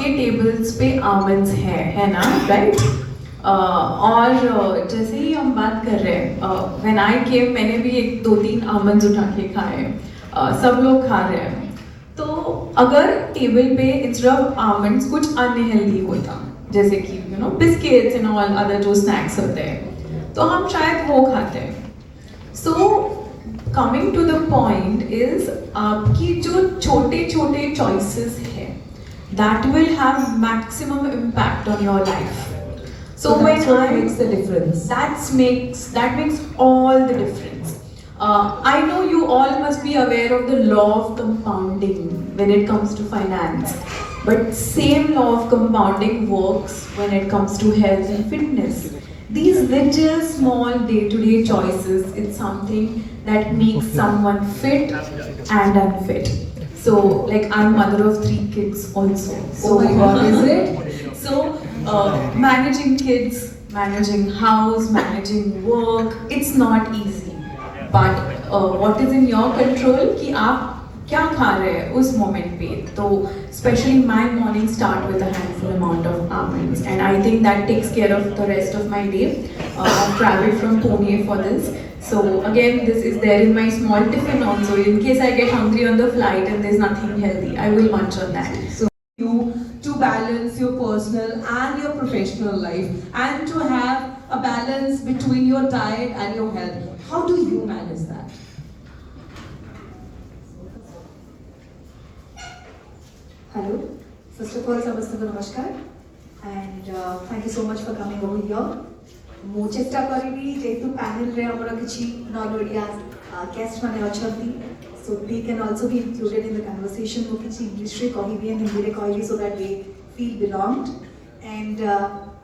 सबके टेबल्स पे आमंड्स है ना, राइट? और जैसे ही हम बात कर रहे हैं, व्हेन आई केम मैंने भी एक दो तीन आमंड्स उठा के खाए, सब लोग खा रहे हैं। तो अगर टेबल पे इंस्टेड ऑफ आमंड्स कुछ अनहेल्दी होता, जैसे कि बिस्किट्स एंड ऑल अदर जो स्नैक्स होते हैं, तो हम शायद वो खाते हैं। So coming to the point is, आपकी जो छोटे छोटे चॉइसेस है that will have maximum impact on your life. So that's what makes the difference. That makes all the difference. I know you all must be aware of the law of compounding when it comes to finance, but same law of compounding works when it comes to health and fitness. These little small day-to-day choices, it's something that makes someone fit and unfit. So, like, I'm mother of 3 kids also. Oh my God, is it? So, managing kids, managing house, managing work, it's not easy. But what is in your control कि आप क्या खा रहे हैं उस moment पे. तो especially my morning start with a handful amount of almonds, and I think that takes care of the rest of my day. I've traveled from Pune for this. So again, this is there in my small tiffin also. In case I get hungry on the flight and there's nothing healthy, I will munch on that. So you to balance your personal and your professional life and to have a balance between your diet and your health. How do you manage that? Hello. First of all, Samastha Namaskar, and thank you so much for coming over here. ମୁଁ ଚେଷ୍ଟା କରିବି ଯେହେତୁ ପ୍ୟାନେଲରେ ଆମର କିଛି non Odia guest ମାନେ ଅଛନ୍ତି, so they can also be included in the conversation. ମୁଁ କିଛି ଇଂଲିଶରେ କହିବି and ହିନ୍ଦୀରେ କହିବି so that they feel belonged, and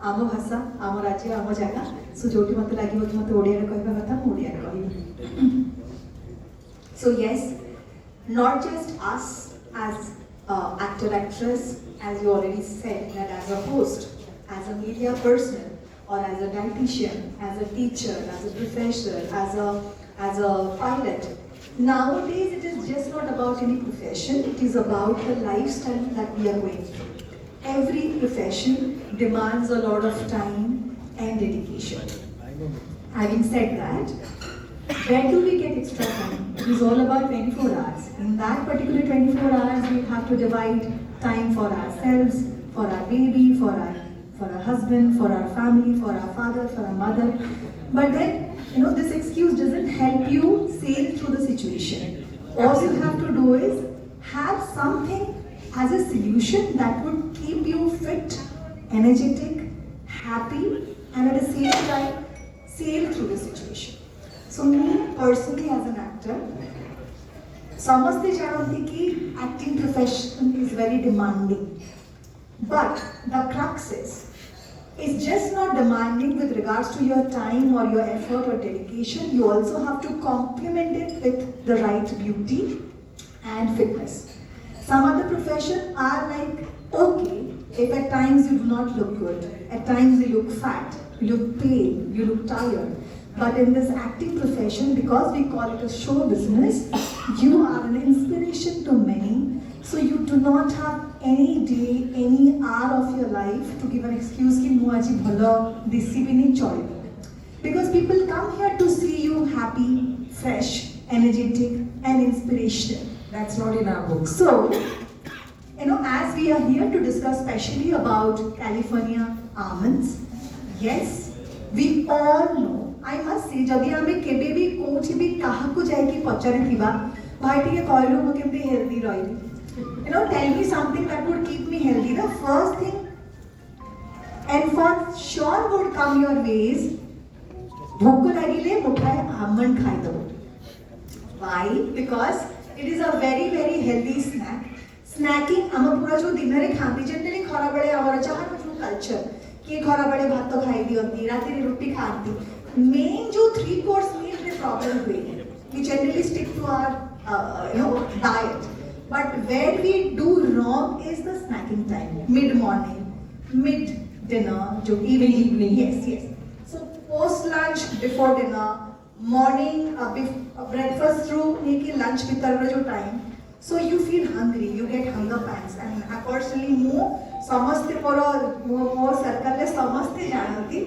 ଆମ ଭାଷା, ଆମ ରାଜ୍ୟ, ଆମ ଜାଗା, so ଯୋଉଠି ମୋତେ ଲାଗିବ କି ମୋତେ ଓଡ଼ିଆରେ କହିବା କଥା ମୁଁ ଓଡ଼ିଆରେ କହିବି. So yes, not just us as actor, actress, as you already said, that as a host, as a media person, or as a dietitian, as a teacher, as a professor, as a pilot. Nowadays, it is just not about any profession. It is about the lifestyle that we are going through. Every profession demands a lot of time and dedication. Having said that, where do we get extra time? It is all about 24 hours. In that particular 24 hours, we have to divide time for ourselves, for our baby, for our husband, for our family, for our father, for our mother. But then, this excuse doesn't help you sail through the situation. All you have to do is have something as a solution that would keep you fit, energetic, happy, and at the same time, sail through the situation. So me, personally, as an actor, समझते जानते कि acting profession is very demanding. But the crux is, it's just not demanding with regards to your time or your effort or dedication. You also have to complement it with the right beauty and fitness. Some other professions are like, okay, if at times you do not look good, at times you look fat, you look pale, you look tired. But in this acting profession, because we call it a show business, you are an inspiration to many. So you do not have any day, any hour of your life to give an excuse कि ମୁଁ ଆଜି ଭଲ ଦିଶିବିନି ଚଳିବ. Because people come here to see you happy, fresh, energetic, and inspirational. That's not in our books. So, as we are here to discuss specially about California almonds, yes, we all know. I must say, जब ଆମେ केबे भी कोठी भी काहाକୁ ଯାଇକି ପଚାରିଥିବା, ଭାଇ ଟିକେ କହିଲୁ ମୁଁ କେମିତି healthy ରହିବି. Tell me something that would keep me healthy. The first thing, and for sure would come your way is, भूख लगीले मुठाए almond खाई दो. Why? Because it is a very very healthy snack. Snacking हम पूरा जो दिन रे खाती जनरली खरा बड़े आवर चाहत जो कल्चर कि खरा बड़े भात तो खाई दियंती राती रे रोटी खाती. Main जो 3 course meal रे problem हुए. We generally stick to our diet. But where we do wrong is the snacking time, mid-morning, mid-dinner, evening. Yes. So post-lunch, before dinner, morning, breakfast through lunch भीतर जो time, So you feel hungry, you get hunger pangs. And personally, ମୁଁ ସମସ୍ତେ ମୋ circle ରେ ସମସ୍ତେ ଜାଣନ୍ତି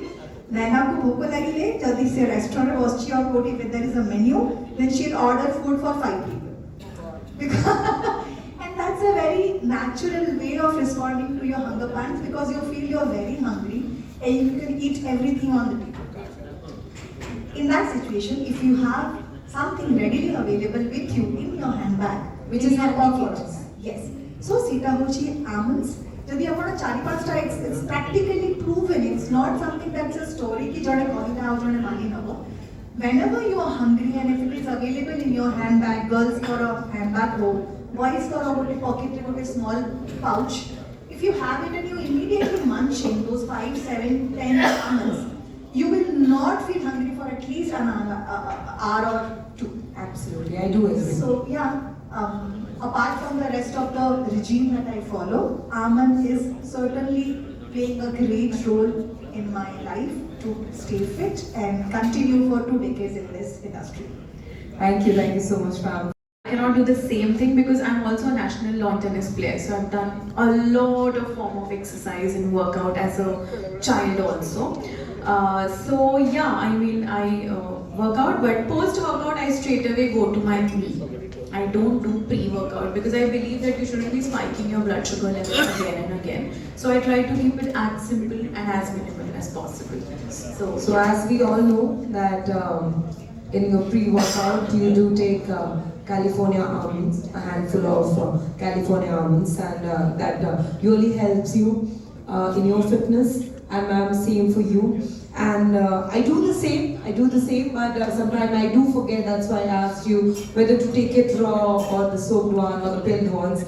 Naina को भूख लगी ले जल्दी से restaurant में बसची और कोठी if there is a menu then she'll order food for 5 people because and that's a very natural way of responding to your hunger pangs because you feel you're very hungry and you can eat everything on the table. In that situation, if you have something readily available with you in your handbag, Which in is your your pocket, pockets. yes. So sita hochi almonds. যদি ଆପଣ ଚାରି ପାଞ୍ଚଟା it's practically proven. It's not something that's a story କି ଜଣେ କହିଲା ଆଉ ଜଣେ ମାନି ନବ. Whenever you are hungry and if it is available in your handbag, girls ଙ୍କର handbag ho, boys ଙ୍କର ଗୋଟେ pocket ରେ ଗୋଟେ small pouch. If you have it and you immediately munch in those 5, 7, 10 almonds, you will not feel hungry for at least an hour or two. Absolutely, I do agree. So yeah, apart from the rest of the regime that I follow, almond is certainly playing a great role in my life to stay fit and continue for 2 decades in this industry. Thank you so much, Pam. I cannot do the same thing because I'm also a national lawn tennis player. So I've done a lot of form of exercise and workout as a child also. So yeah, I mean I work out, but post workout I straight away go to my meal. I don't do pre-workout because I believe that you shouldn't be spiking your blood sugar level again and again. So I try to keep it as simple and as minimal as possible. So as we all know that in your pre-workout you do take California almonds, a handful of California almonds, and that really helps you in your fitness. And I'm same for you. And I do the same, but sometimes I do forget. That's why I asked you whether to take it raw or the soaked one or the peeled ones.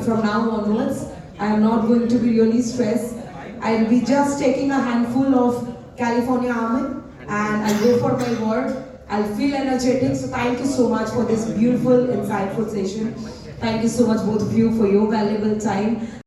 From now onwards, I am not going to be really stressed. I'll be just taking a handful of California almond and I'll go for my work. I'll feel energetic. So thank you so much for this beautiful, insightful session. Thank you so much both of you for your valuable time.